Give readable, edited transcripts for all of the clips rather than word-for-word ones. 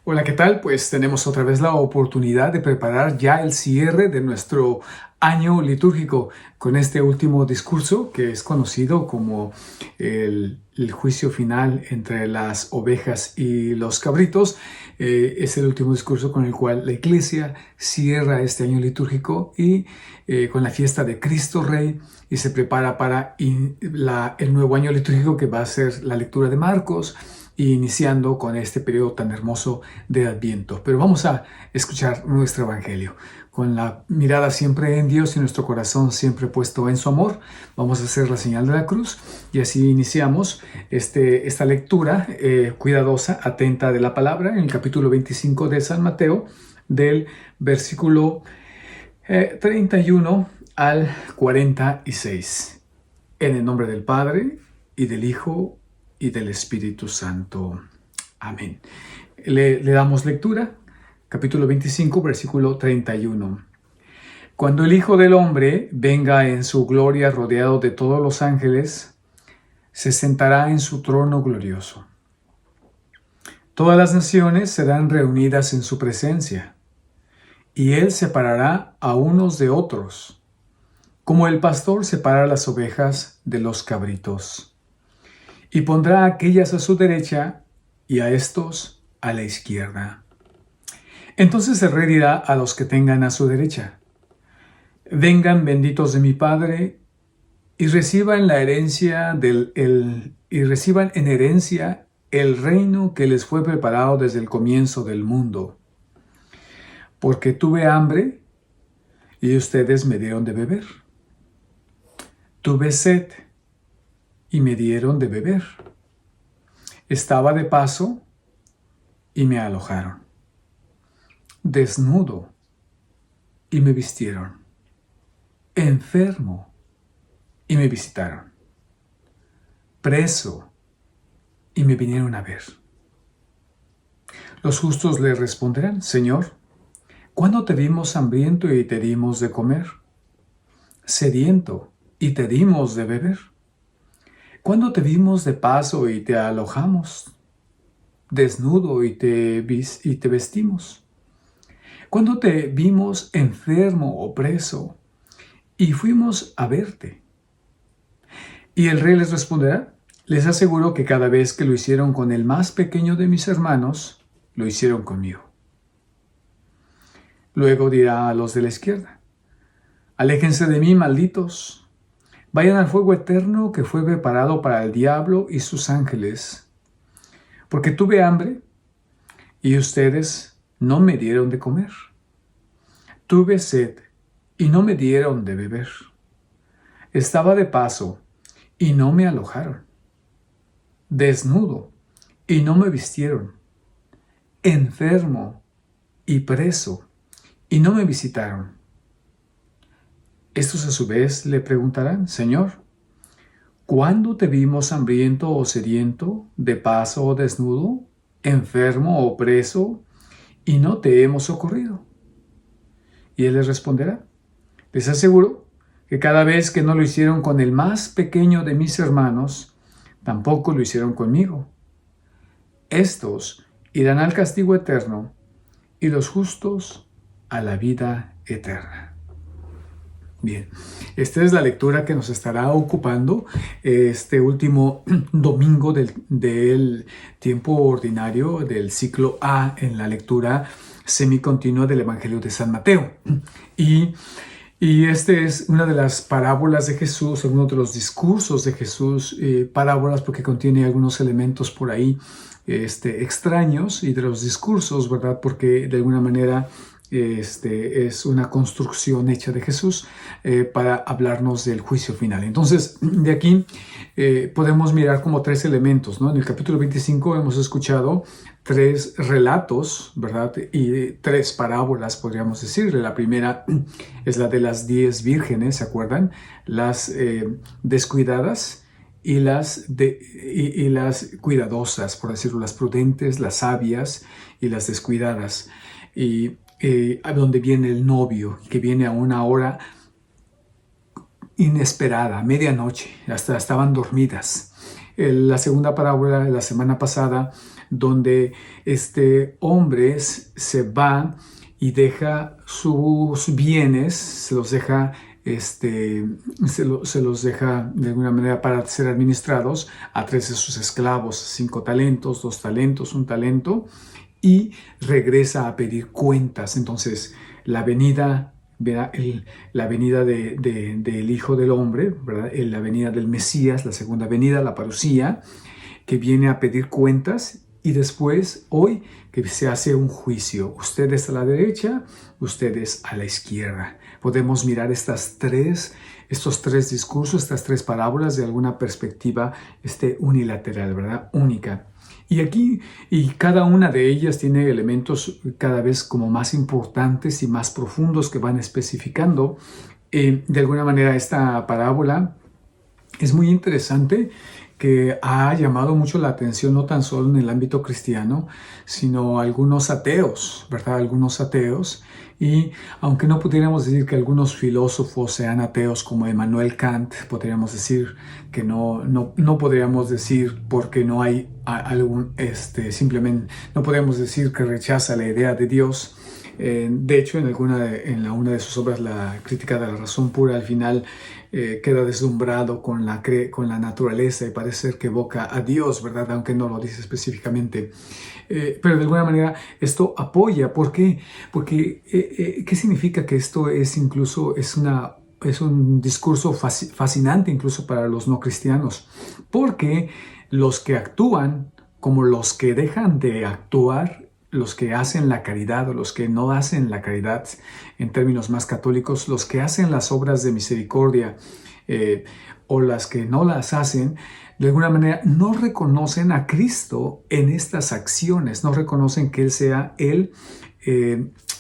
Hola, ¿qué tal? Pues tenemos otra vez la oportunidad de preparar ya el cierre de nuestro año litúrgico con este último discurso que es conocido como el juicio final entre las ovejas y los cabritos. Es el último discurso con el cual la Iglesia cierra este año litúrgico y con la fiesta de Cristo Rey y se prepara para el nuevo año litúrgico que va a ser la lectura de Marcos, iniciando con este periodo tan hermoso de Adviento. Pero vamos a escuchar nuestro Evangelio. Con la mirada siempre en Dios y nuestro corazón siempre puesto en su amor, vamos a hacer la señal de la cruz y así iniciamos esta lectura cuidadosa, atenta de la palabra en el capítulo 25 de San Mateo, del versículo 31 al 46. En el nombre del Padre, y del Hijo, y del Espíritu Santo. Amén. Le damos lectura, capítulo 25, versículo 31. Cuando el Hijo del Hombre venga en su gloria rodeado de todos los ángeles, se sentará en su trono glorioso. Todas las naciones serán reunidas en su presencia, y Él separará a unos de otros, como el pastor separa las ovejas de los cabritos. Y pondrá a aquellas a su derecha y a estos a la izquierda. Entonces el rey dirá a los que tengan a su derecha: vengan benditos de mi Padre, y reciban en herencia el reino que les fue preparado desde el comienzo del mundo. Porque tuve hambre y ustedes me dieron de beber. Tuve sed y me dieron de beber. Estaba de paso y me alojaron. Desnudo y me vistieron. Enfermo y me visitaron. Preso y me vinieron a ver. Los justos le responderán: Señor, ¿cuándo te vimos hambriento y te dimos de comer? Sediento y te dimos de beber. ¿Cuándo te vimos de paso y te alojamos? Desnudo y te vestimos. ¿Cuándo te vimos enfermo o preso y fuimos a verte? Y el rey les responderá: les aseguro que cada vez que lo hicieron con el más pequeño de mis hermanos, lo hicieron conmigo. Luego dirá a los de la izquierda: aléjense de mí, malditos. Vayan al fuego eterno que fue preparado para el diablo y sus ángeles. Porque tuve hambre y ustedes no me dieron de comer. Tuve sed y no me dieron de beber. Estaba de paso y no me alojaron. Desnudo y no me vistieron. Enfermo y preso y no me visitaron. Estos a su vez le preguntarán: Señor, ¿cuándo te vimos hambriento o sediento, de paso o desnudo, enfermo o preso, y no te hemos socorrido? Y él les responderá: les aseguro que cada vez que no lo hicieron con el más pequeño de mis hermanos, tampoco lo hicieron conmigo. Estos irán al castigo eterno y los justos a la vida eterna. Bien, esta es la lectura que nos estará ocupando este último domingo del tiempo ordinario del ciclo A en la lectura semicontinua del Evangelio de San Mateo. Y este es una de las parábolas de Jesús, uno de los discursos de Jesús, parábolas porque contiene algunos elementos por ahí extraños, y de los discursos, ¿verdad? Porque de alguna manera es una construcción hecha de Jesús para hablarnos del juicio final. Entonces, de aquí podemos mirar como tres elementos, ¿no? En el capítulo 25 hemos escuchado tres relatos, ¿verdad? Y tres parábolas, podríamos decir. La primera es la de las 10 vírgenes, ¿se acuerdan? Las descuidadas y las cuidadosas, por decirlo, las prudentes, las sabias y las descuidadas. Y a donde viene el novio, que viene a una hora inesperada, medianoche, hasta estaban dormidas. La segunda parábola de la semana pasada donde este hombre se va y deja sus bienes, se los deja de alguna manera para ser administrados a 3 de sus esclavos, 5 talentos, 2 talentos, 1 talento, y regresa a pedir cuentas. Entonces, la venida, ¿verdad? La venida del Hijo del Hombre, ¿verdad? La venida del Mesías, la segunda venida, la parusía, que viene a pedir cuentas, y después, hoy, que se hace un juicio. Ustedes a la derecha, ustedes a la izquierda. Podemos mirar estos tres discursos, estas 3 parábolas de alguna perspectiva unilateral, ¿verdad? Única. Y aquí, y cada una de ellas tiene elementos cada vez como más importantes y más profundos que van especificando. De alguna manera, esta parábola es muy interesante, que ha llamado mucho la atención no tan solo en el ámbito cristiano, sino algunos ateos, ¿verdad? Algunos ateos. Y aunque no pudiéramos decir que algunos filósofos sean ateos como Immanuel Kant, podríamos decir que no podríamos decir porque no hay simplemente no podríamos decir que rechaza la idea de Dios. De hecho, en una de sus obras, La crítica de la razón pura, al final queda deslumbrado con la naturaleza y parece ser que evoca a Dios, ¿verdad? Aunque no lo dice específicamente. Pero de alguna manera esto apoya. ¿Por qué? Porque ¿qué significa? Que esto es un discurso fascinante incluso para los no cristianos. Porque los que actúan como los que dejan de actuar, los que hacen la caridad o los que no hacen la caridad, en términos más católicos, los que hacen las obras de misericordia o las que no las hacen, de alguna manera no reconocen a Cristo en estas acciones, no reconocen que Él sea Él,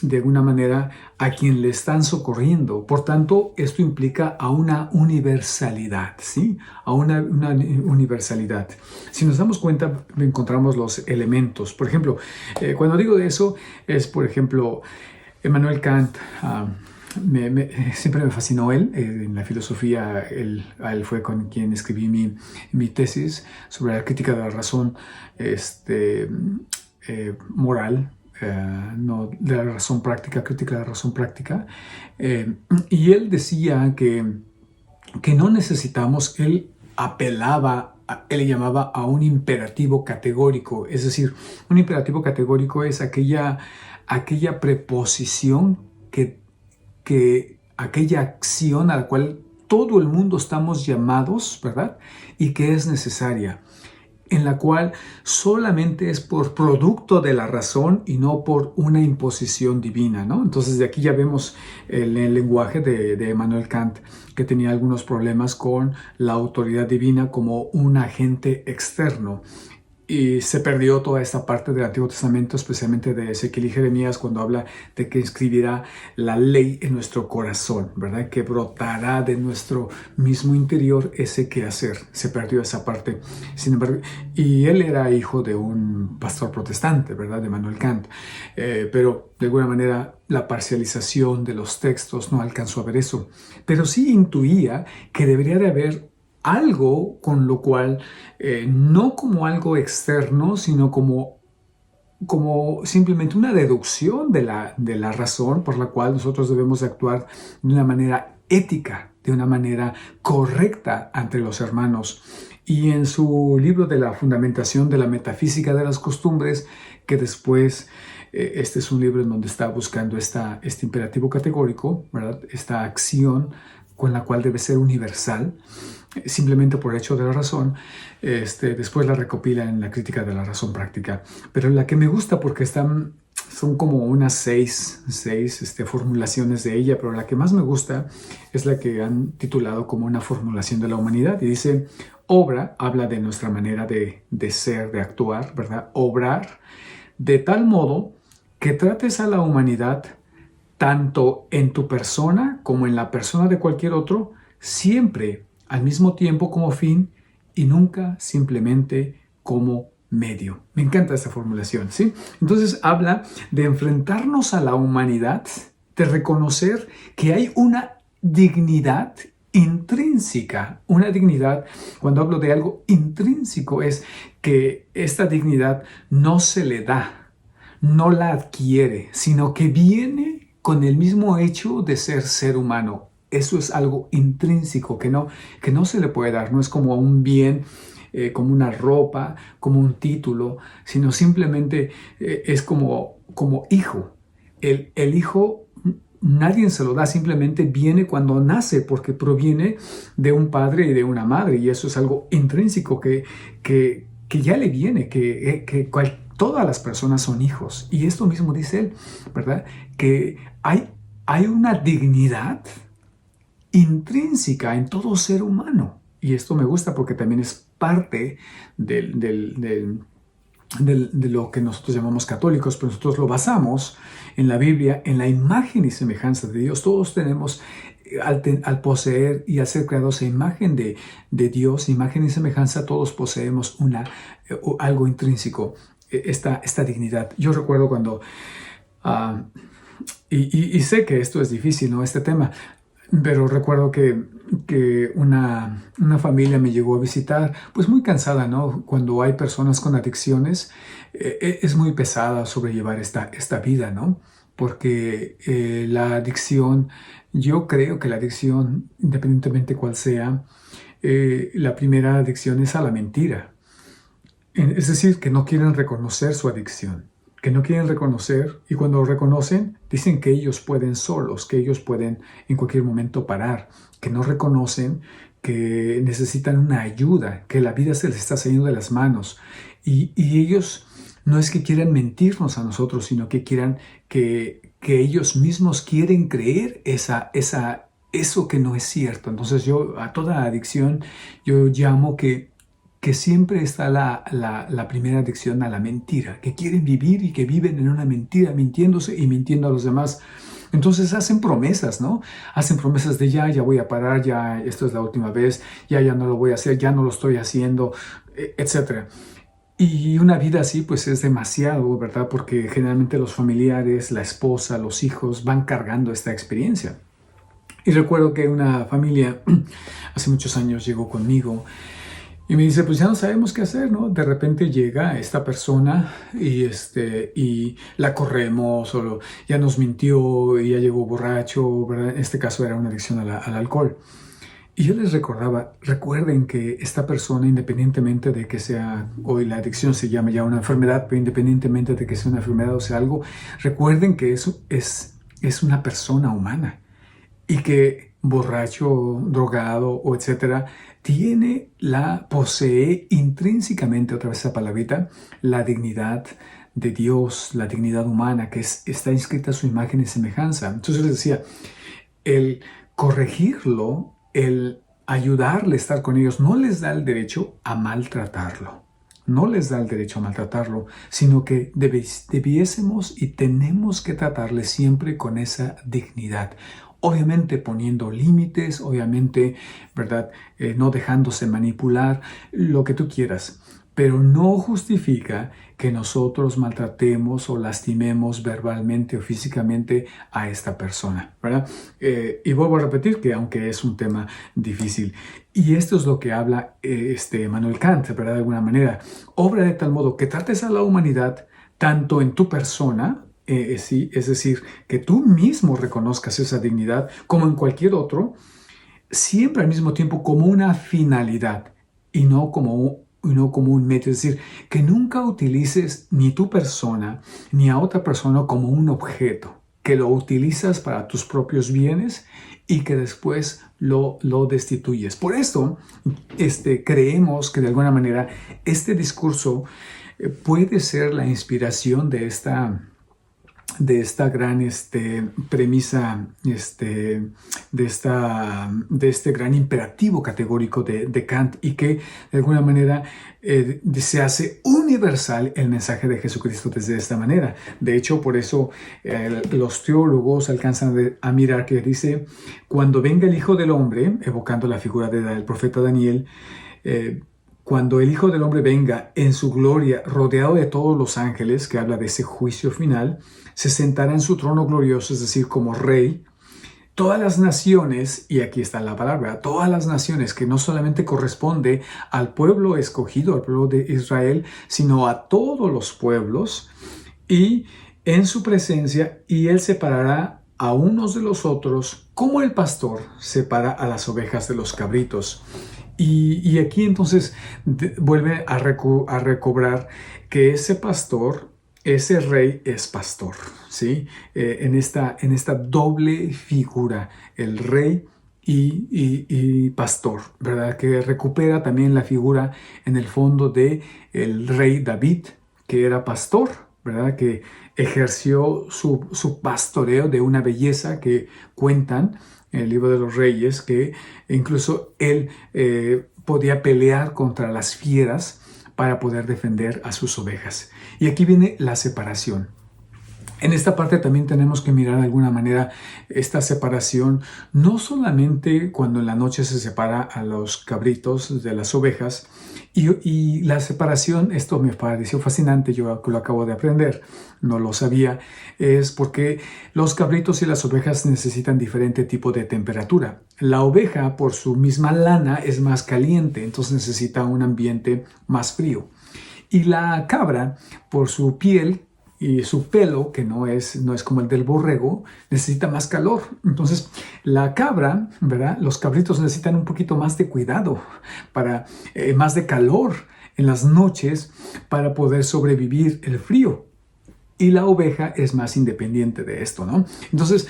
de alguna manera, a quien le están socorriendo. Por tanto, esto implica a una universalidad, ¿sí? A una universalidad. Si nos damos cuenta, encontramos los elementos. Por ejemplo, cuando digo de eso, es, por ejemplo, Immanuel Kant. Siempre me fascinó él. En la filosofía, a él fue con quien escribí mi tesis sobre la crítica de la razón moral, no de la razón práctica, crítica de la razón práctica. Y él decía que no necesitamos, él le llamaba a un imperativo categórico. Es decir, un imperativo categórico es aquella preposición aquella acción a la cual todo el mundo estamos llamados, ¿verdad? Y que es necesaria, en la cual solamente es por producto de la razón y no por una imposición divina, ¿no? Entonces, de aquí ya vemos el lenguaje de Immanuel Kant, que tenía algunos problemas con la autoridad divina como un agente externo. Y se perdió toda esta parte del Antiguo Testamento, especialmente de Ezequiel y Jeremías, cuando habla de que escribirá la ley en nuestro corazón, ¿verdad? Que brotará de nuestro mismo interior ese quehacer. Se perdió esa parte. Sin embargo, y él era hijo de un pastor protestante, ¿verdad? De Immanuel Kant. Pero de alguna manera la parcialización de los textos no alcanzó a ver eso. Pero sí intuía que debería de haber algo con lo cual, no como algo externo, sino como simplemente una deducción de la razón por la cual nosotros debemos de actuar de una manera ética, de una manera correcta ante los hermanos. Y en su libro de la fundamentación de la metafísica de las costumbres, que después, este es un libro en donde está buscando este imperativo categórico, ¿verdad? Esta acción con la cual debe ser universal, simplemente por hecho de la razón. Después la recopila en la crítica de la razón práctica. Pero la que me gusta, porque son como unas seis formulaciones de ella, pero la que más me gusta es la que han titulado como una formulación de la humanidad. Y dice: obra, habla de nuestra manera de ser, de actuar, ¿verdad? Obrar de tal modo que trates a la humanidad, tanto en tu persona como en la persona de cualquier otro, siempre al mismo tiempo como fin y nunca simplemente como medio. Me encanta esta formulación, ¿sí? Entonces habla de enfrentarnos a la humanidad, de reconocer que hay una dignidad intrínseca. Una dignidad, cuando hablo de algo intrínseco, es que esta dignidad no se le da, no la adquiere, sino que viene con el mismo hecho de ser humano. Eso es algo intrínseco que no se le puede dar, no es como un bien, como una ropa, como un título, sino simplemente es como hijo. El hijo nadie se lo da, simplemente viene cuando nace, porque proviene de un padre y de una madre, y eso es algo intrínseco que ya le viene, todas las personas son hijos. Y esto mismo dice él, ¿verdad? Que hay una dignidad intrínseca en todo ser humano. Y esto me gusta porque también es parte de lo que nosotros llamamos católicos, pero nosotros lo basamos en la Biblia, en la imagen y semejanza de Dios. Todos tenemos, al poseer y al ser creados a imagen de Dios, imagen y semejanza, todos poseemos algo intrínseco, esta dignidad. Yo recuerdo cuando, y sé que esto es difícil, ¿no? Este tema, pero recuerdo que una familia me llegó a visitar, pues muy cansada, ¿no? Cuando hay personas con adicciones, es muy pesada sobrellevar esta vida, ¿no? Porque la adicción, yo creo que la adicción, independientemente cuál sea, la primera adicción es a la mentira. Es decir, que no quieren reconocer su adicción, que no quieren reconocer, y cuando lo reconocen dicen que ellos pueden solos, que ellos pueden en cualquier momento parar, que no reconocen que necesitan una ayuda, que la vida se les está saliendo de las manos, y ellos no es que quieran mentirnos a nosotros, sino que quieran que ellos mismos quieren creer eso que no es cierto. Entonces yo a toda adicción yo llamo que siempre está la primera adicción a la mentira, que quieren vivir y que viven en una mentira, mintiéndose y mintiendo a los demás. Entonces hacen promesas, ¿no? Hacen promesas de ya voy a parar, ya esto es la última vez, ya no lo voy a hacer, ya no lo estoy haciendo, etc. Y una vida así pues es demasiado, ¿verdad? Porque generalmente los familiares, la esposa, los hijos van cargando esta experiencia. Y recuerdo que una familia hace muchos años llegó conmigo y me dice, pues ya no sabemos qué hacer, ¿no? De repente llega esta persona y la corremos, ya nos mintió y ya llegó borracho, ¿verdad? En este caso era una adicción al alcohol. Y yo les recordaba, recuerden que esta persona, independientemente de que sea, hoy la adicción se llama ya una enfermedad, pero independientemente de que sea una enfermedad o sea algo, recuerden que eso es una persona humana. Y que borracho, drogado o etcétera, posee intrínsecamente, otra vez esa palabrita, la dignidad de Dios, la dignidad humana, que está inscrita a su imagen y semejanza. Entonces les decía, el corregirlo, el ayudarle a estar con ellos, no les da el derecho a maltratarlo. No les da el derecho a maltratarlo, sino que debiésemos y tenemos que tratarle siempre con esa dignidad. Obviamente poniendo límites, obviamente, ¿verdad? No dejándose manipular, lo que tú quieras. Pero no justifica que nosotros maltratemos o lastimemos verbalmente o físicamente a esta persona, ¿verdad? Y vuelvo a repetir que aunque es un tema difícil, y esto es lo que habla Immanuel Kant, ¿verdad? De alguna manera, obra de tal modo que trates a la humanidad tanto en tu persona, sí, es decir, que tú mismo reconozcas esa dignidad como en cualquier otro, siempre al mismo tiempo como una finalidad y no como un medio. Es decir, que nunca utilices ni tu persona ni a otra persona como un objeto, que lo utilizas para tus propios bienes y que después lo destituyes. Por esto, creemos que de alguna manera este discurso puede ser la inspiración de esta gran premisa, de este gran imperativo categórico de Kant, y que de alguna manera se hace universal el mensaje de Jesucristo desde esta manera. De hecho, por eso los teólogos alcanzan a mirar que dice, cuando venga el Hijo del Hombre, evocando la figura del profeta Daniel, cuando el Hijo del Hombre venga en su gloria, rodeado de todos los ángeles, que habla de ese juicio final, se sentará en su trono glorioso, es decir, como rey, todas las naciones, y aquí está la palabra, todas las naciones, que no solamente corresponde al pueblo escogido, al pueblo de Israel, sino a todos los pueblos, y en su presencia, y él separará a unos de los otros, como el pastor separa a las ovejas de los cabritos. Y aquí entonces vuelve a recobrar que ese pastor, ese rey es pastor, ¿sí? En esta doble figura, el rey y pastor, ¿verdad? Que recupera también la figura en el fondo de el rey David, que era pastor, ¿verdad? Que ejerció su pastoreo de una belleza que cuentan en el libro de los Reyes, que incluso él podía pelear contra las fieras para poder defender a sus ovejas. Y aquí viene la separación. En esta parte también tenemos que mirar de alguna manera esta separación, no solamente cuando en la noche se separa a los cabritos de las ovejas, y la separación, esto me pareció fascinante, yo lo acabo de aprender, no lo sabía, es porque los cabritos y las ovejas necesitan diferente tipo de temperatura. La oveja, por su misma lana, es más caliente, entonces necesita un ambiente más frío. Y la cabra, por su piel y su pelo, que no es como el del borrego, necesita más calor. Entonces, la cabra, ¿verdad? Los cabritos necesitan un poquito más de cuidado, más de calor en las noches para poder sobrevivir el frío. Y la oveja es más independiente de esto, ¿no? Entonces,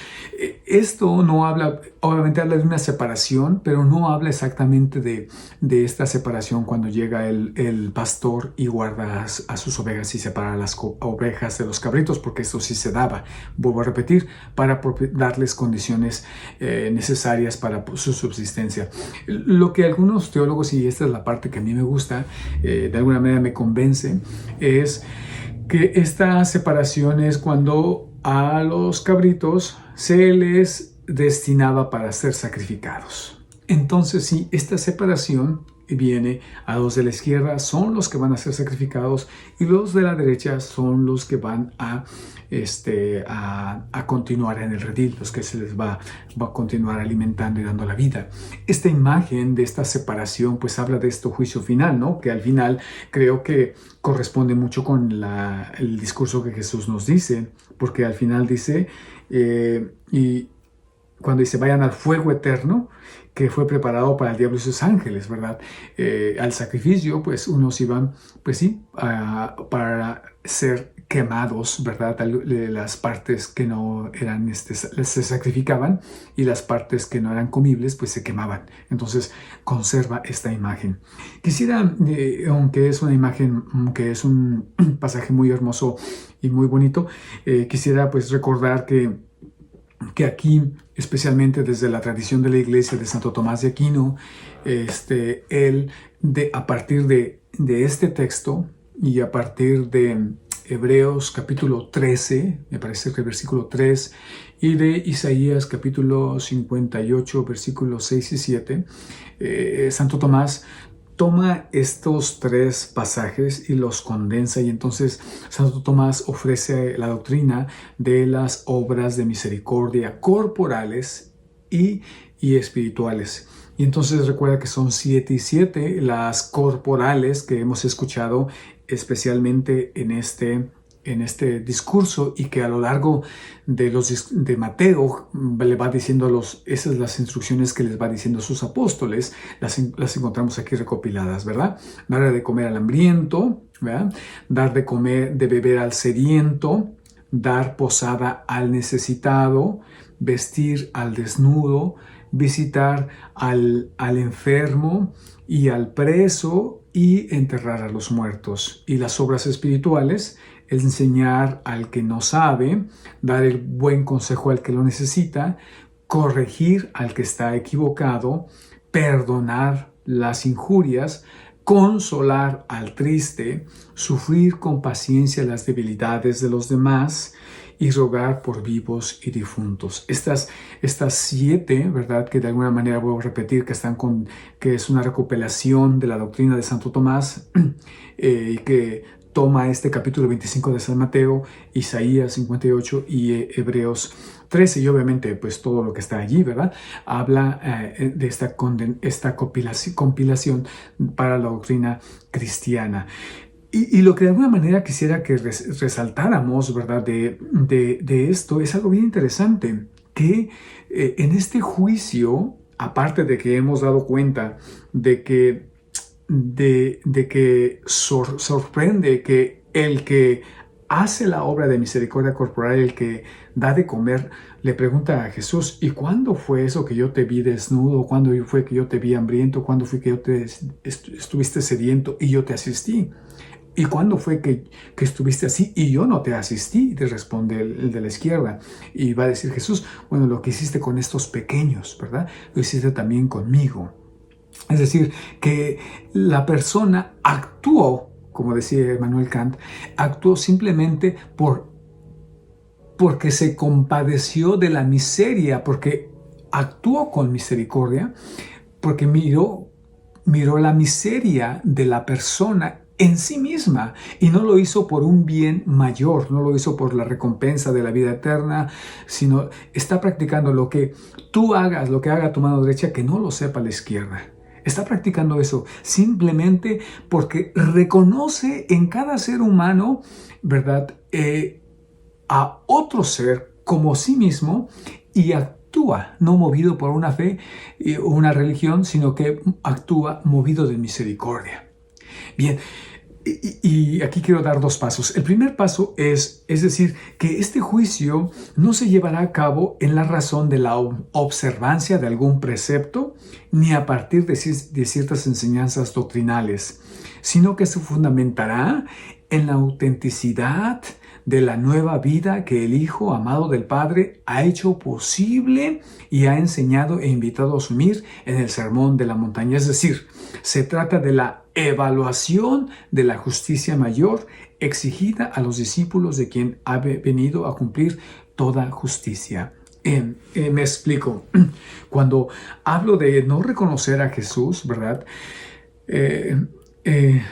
esto no habla, obviamente habla de una separación, pero no habla exactamente de esta separación cuando llega el pastor y guarda a sus ovejas y separa las ovejas de los cabritos, porque esto sí se daba, vuelvo a repetir, para darles condiciones necesarias para su subsistencia. Lo que algunos teólogos, y esta es la parte que a mí me gusta, de alguna manera me convence, es que esta separación es cuando a los cabritos se les destinaba para ser sacrificados. Entonces, sí, esta separación viene a los de la izquierda son los que van a ser sacrificados y los de la derecha son los que van a continuar en el redil, los que se les va a continuar alimentando y dando la vida. Esta imagen de esta separación pues habla de este juicio final, ¿no? Que al final creo que corresponde mucho con el discurso que Jesús nos dice, porque al final dice, y cuando dice vayan al fuego eterno que fue preparado para el diablo y sus ángeles, ¿verdad? Al sacrificio, pues unos iban, pues sí, para ser quemados, ¿verdad? Las partes que no eran, se sacrificaban y las partes que no eran comibles, pues se quemaban. Entonces, conserva esta imagen. Quisiera, aunque es una imagen, que es un pasaje muy hermoso y muy bonito, quisiera pues recordar que aquí, especialmente desde la tradición de la iglesia de Santo Tomás de Aquino, él, a partir de este texto y a partir de Hebreos capítulo 13, me parece que el versículo 3, y de Isaías capítulo 58, versículos 6 y 7, Santo Tomás toma estos tres pasajes y los condensa, y entonces Santo Tomás ofrece la doctrina de las obras de misericordia corporales y espirituales. Y entonces recuerda que son 7 y 7 las corporales que hemos escuchado especialmente en este discurso, y que a lo largo de Mateo le va diciendo esas las instrucciones que les va diciendo a sus apóstoles, las encontramos aquí recopiladas, ¿verdad? Dar de comer al hambriento, ¿verdad? Dar de beber al sediento, dar posada al necesitado, vestir al desnudo, visitar al enfermo y al preso, y enterrar a los muertos. Y las obras espirituales, enseñar al que no sabe, dar el buen consejo al que lo necesita, corregir al que está equivocado, perdonar las injurias, consolar al triste, sufrir con paciencia las debilidades de los demás y rogar por vivos y difuntos. Estas 7, ¿verdad? Que de alguna manera voy a repetir que es una recopilación de la doctrina de Santo Tomás, y que toma este capítulo 25 de San Mateo, Isaías 58 y Hebreos 13, y obviamente pues todo lo que está allí, ¿verdad? Habla de esta compilación para la doctrina cristiana. Y lo que de alguna manera quisiera que resaltáramos, ¿verdad? De esto es algo bien interesante, que en este juicio, aparte de que hemos dado cuenta de que sorprende que el que hace la obra de misericordia corporal, el que da de comer, le pregunta a Jesús: ¿y cuándo fue eso que yo te vi desnudo? ¿Cuándo fue que yo te vi hambriento? ¿Cuándo fue que estuviste sediento y yo te asistí? ¿Y cuándo fue que estuviste así y yo no te asistí? Te responde el de la izquierda. Y va a decir Jesús: bueno, lo que hiciste con estos pequeños, ¿verdad? Lo hiciste también conmigo. Es decir, que la persona actuó, como decía Immanuel Kant, actuó simplemente porque se compadeció de la miseria, porque actuó con misericordia, porque miró la miseria de la persona en sí misma, y no lo hizo por un bien mayor, no lo hizo por la recompensa de la vida eterna, sino está practicando lo que tú hagas, lo que haga tu mano derecha, que no lo sepa la izquierda. Está practicando eso simplemente porque reconoce en cada ser humano, ¿verdad?, a otro ser como sí mismo, y actúa no movido por una fe o una religión, sino que actúa movido de misericordia. Bien, y aquí quiero dar dos pasos. El primer paso es decir, que este juicio no se llevará a cabo en la razón de la observancia de algún precepto, ni a partir de ciertas enseñanzas doctrinales, sino que se fundamentará en la autenticidad de la nueva vida que el Hijo amado del Padre ha hecho posible y ha enseñado e invitado a asumir en el Sermón de la Montaña. Es decir, se trata de la evaluación de la justicia mayor exigida a los discípulos de quien ha venido a cumplir toda justicia. Me explico. Cuando hablo de no reconocer a Jesús, ¿verdad?,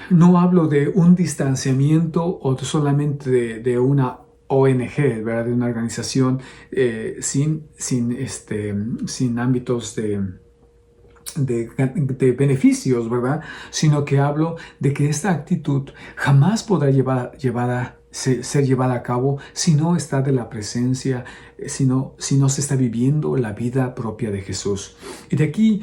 no hablo de un distanciamiento o solamente de una ONG, ¿verdad?, de una organización sin ámbitos de beneficios, ¿verdad?, sino que hablo de que esta actitud jamás podrá ser llevada a cabo si no está de la presencia, si no se está viviendo la vida propia de Jesús. Y de aquí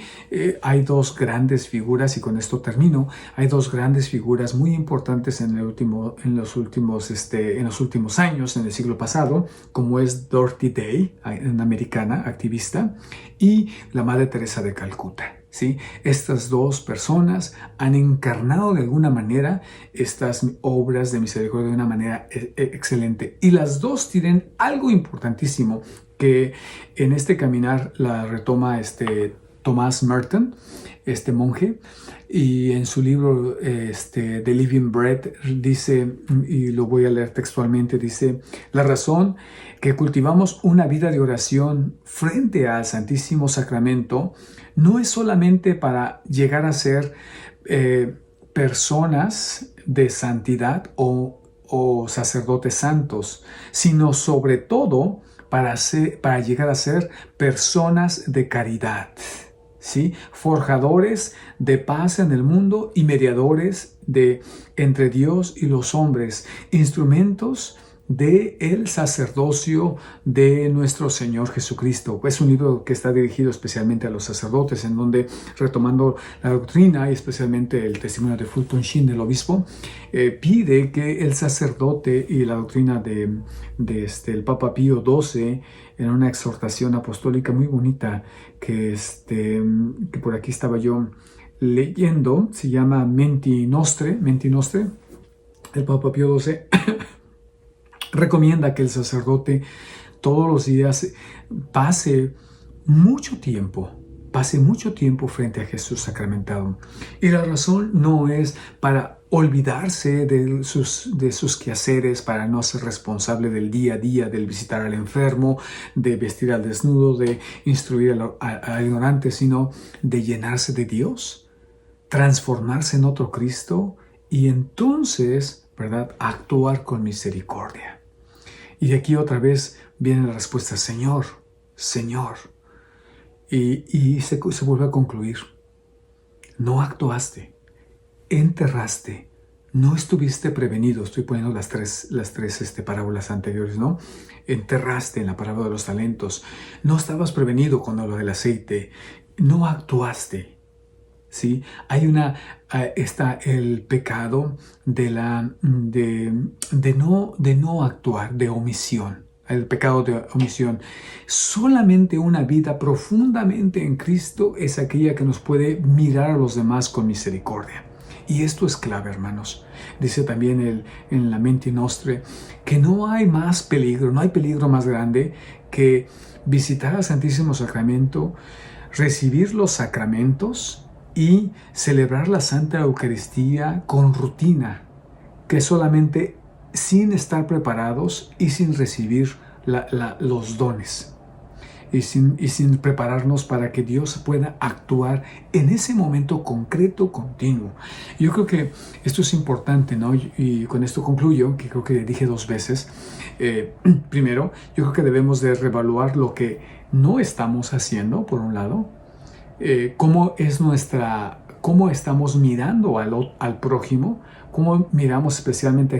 hay dos grandes figuras, y con esto termino. Hay dos grandes figuras muy importantes en los últimos años, en el siglo pasado, como es Dorothy Day, una americana activista, y la Madre Teresa de Calcuta. ¿Sí? Estas dos personas han encarnado de alguna manera estas obras de misericordia de una manera excelente. Y las dos tienen algo importantísimo que en este caminar la retoma Thomas Merton, este monje, y en su libro The Living Bread dice, y lo voy a leer textualmente, dice: la razón que cultivamos una vida de oración frente al Santísimo Sacramento no es solamente para llegar a ser personas de santidad o sacerdotes santos, sino sobre todo para llegar a ser personas de caridad, ¿sí? Forjadores de paz en el mundo y mediadores entre Dios y los hombres, instrumentos del sacerdocio de nuestro Señor Jesucristo. Es un libro que está dirigido especialmente a los sacerdotes, en donde, retomando la doctrina y especialmente el testimonio de Fulton Sheen, del obispo, pide que el sacerdote, y la doctrina el Papa Pío XII, en una exhortación apostólica muy bonita que por aquí estaba yo leyendo, se llama Menti Nostre, el Papa Pío XII recomienda que el sacerdote todos los días pase mucho tiempo frente a Jesús sacramentado. Y la razón no es para olvidarse de sus quehaceres, para no ser responsable del día a día, del visitar al enfermo, de vestir al desnudo, de instruir al ignorante, sino de llenarse de Dios, transformarse en otro Cristo, y entonces ¿verdad? A actuar con misericordia. Y de aquí otra vez viene la respuesta, Señor, Señor. Y se vuelve a concluir. No actuaste, enterraste, no estuviste prevenido. Estoy poniendo las tres parábolas anteriores, ¿no? Enterraste en la parábola de los talentos. No estabas prevenido con lo del aceite. No actuaste. ¿Sí? Está el pecado de no actuar, de omisión. El pecado de omisión. Solamente una vida profundamente en Cristo es aquella que nos puede mirar a los demás con misericordia. Y esto es clave, hermanos. Dice también en la Mente Nostre que no hay más peligro, no hay peligro más grande que visitar al Santísimo Sacramento, recibir los sacramentos y celebrar la Santa Eucaristía con rutina, que solamente sin estar preparados y sin recibir los dones y sin prepararnos para que Dios pueda actuar en ese momento concreto, continuo. Yo creo que esto es importante, ¿no? Y con esto concluyo, que creo que dije 2 veces. Primero, yo creo que debemos de reevaluar lo que no estamos haciendo, por un lado, cómo estamos mirando al prójimo, cómo miramos especialmente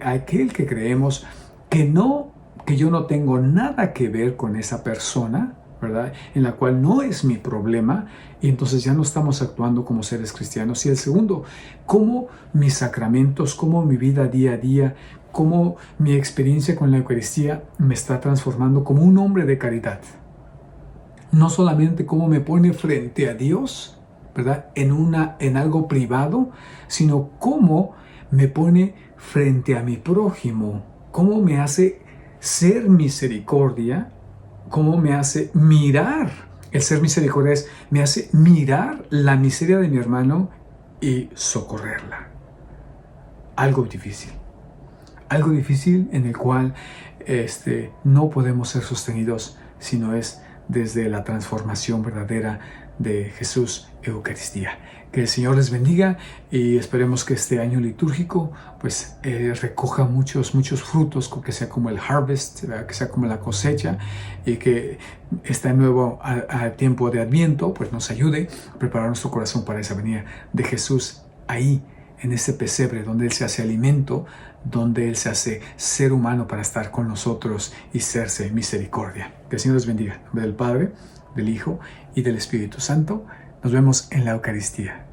a aquel que creemos que yo no tengo nada que ver con esa persona, ¿verdad? En la cual no es mi problema, y entonces ya no estamos actuando como seres cristianos. Y el segundo, cómo mis sacramentos, cómo mi vida día a día, cómo mi experiencia con la Eucaristía me está transformando como un hombre de caridad. No solamente cómo me pone frente a Dios, ¿verdad? En algo privado, sino cómo me pone frente a mi prójimo, cómo me hace ser misericordia, cómo me hace mirar. El ser misericordia me hace mirar la miseria de mi hermano y socorrerla. Algo difícil en el cual no podemos ser sostenidos, sino es desde la transformación verdadera de Jesús Eucaristía. Que el Señor les bendiga y esperemos que este año litúrgico pues recoja muchos frutos, que sea como el harvest, que sea como la cosecha, y que este nuevo tiempo de Adviento pues nos ayude a preparar nuestro corazón para esa venida de Jesús ahí, en ese pesebre donde Él se hace alimento, donde Él se hace ser humano para estar con nosotros y serse misericordia. Que el Señor les bendiga. En nombre del Padre, del Hijo y del Espíritu Santo. Nos vemos en la Eucaristía.